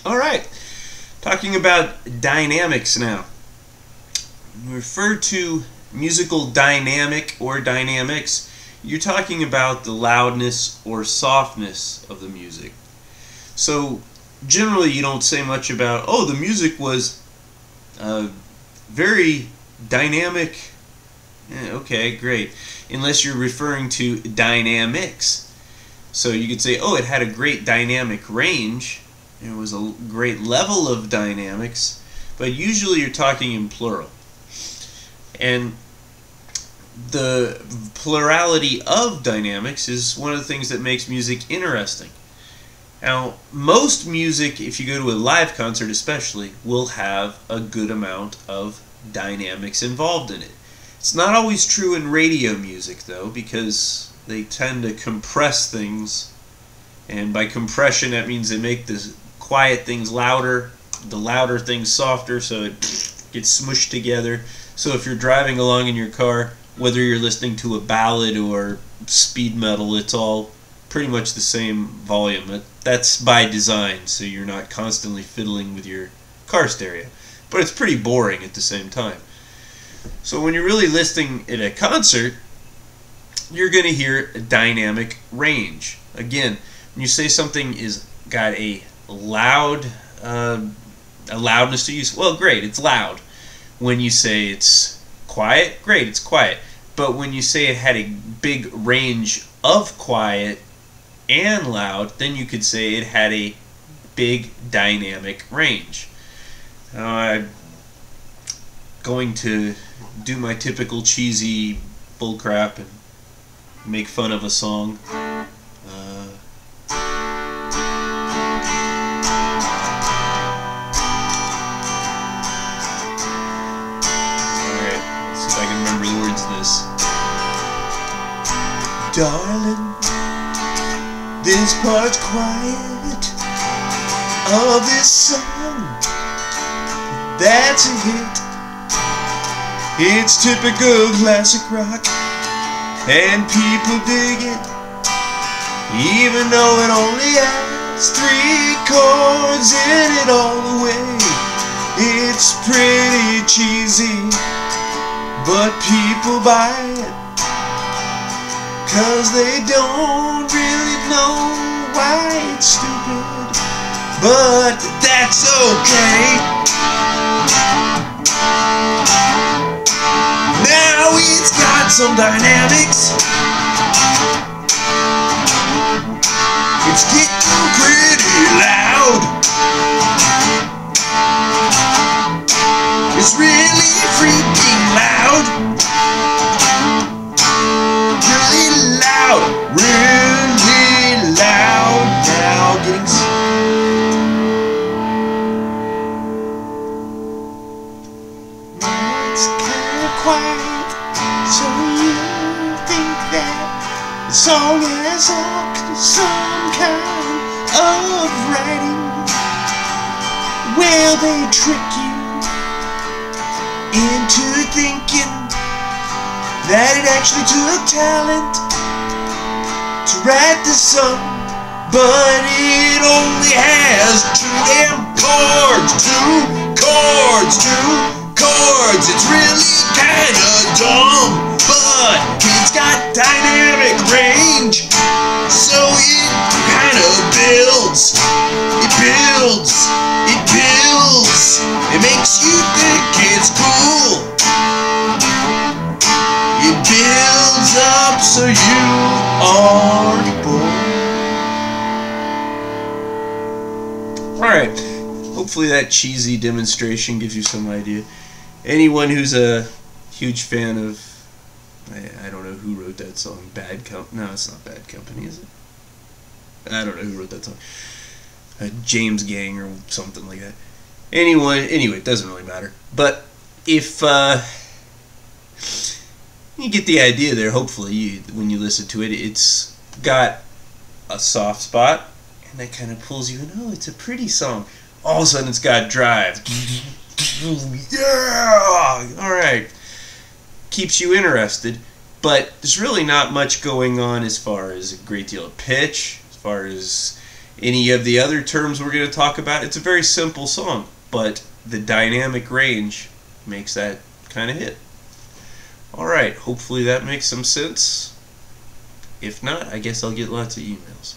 Alright, talking about dynamics now. When you refer to musical dynamic or dynamics, you're talking about the loudness or softness of the music. So generally you don't say much about, oh, the music was very dynamic. Okay, great. Unless you're referring to dynamics. So you could say, oh, it had a great dynamic range. It was a great level of dynamics. But usually you're talking in plural. And the plurality of dynamics is one of the things that makes music interesting. Now, most music, if you go to a live concert especially, will have a good amount of dynamics involved in it. It's not always true in radio music, though, because they tend to compress things. And by compression, that means they make the quiet things louder, the louder things softer, so it gets smushed together. So if you're driving along in your car, whether you're listening to a ballad or speed metal, it's all pretty much the same volume. That's by design, so you're not constantly fiddling with your car stereo. But it's pretty boring at the same time. So when you're really listening at a concert, you're going to hear a dynamic range. Again, when you say something is got a loudness to use, well, great, it's loud. When you say it's quiet, great, it's quiet. But when you say it had a big range of quiet and loud, then you could say it had a big dynamic range. Now, I'm going to do my typical cheesy bullcrap and make fun of a song. Alright, let's see if I can remember the words of this. Darling, this part's quiet of this song, that's a hit. It's typical classic rock, and people dig it, even though it only has 3 chords in it all the way. It's pretty cheesy, but people buy it, 'cause they don't really know why it's stupid, but that's okay. Now it's got some dynamics. It's getting pretty loud. It's really freaking loud. Really loud. Really loud. Now getting quiet, so you think that the song has some kind of writing. Well, they trick you into thinking that it actually took talent to write the song, but it only has 2 damn chords, 2 chords, 2 chords. It's really kinda dumb, but it's got dynamic range, so it kinda builds. It builds. It builds. It makes you think it's cool. It builds up so you aren't bored. Alright, hopefully that cheesy demonstration gives you some idea. Anyone who's a huge fan of, I don't know who wrote that song, Bad Company. No, it's not Bad Company, is it? I don't know who wrote that song. James Gang or something like that. Anyway, it doesn't really matter. But if you get the idea there, hopefully, when you listen to it, it's got a soft spot, and that kind of pulls you in. Oh, it's a pretty song. All of a sudden, it's got drive. Yeah! Alright. Keeps you interested, but there's really not much going on as far as a great deal of pitch, as far as Any of the other terms we're going to talk about, it's a very simple song, but the dynamic range makes that kind of hit. Alright, hopefully that makes some sense. If not, I guess I'll get lots of emails.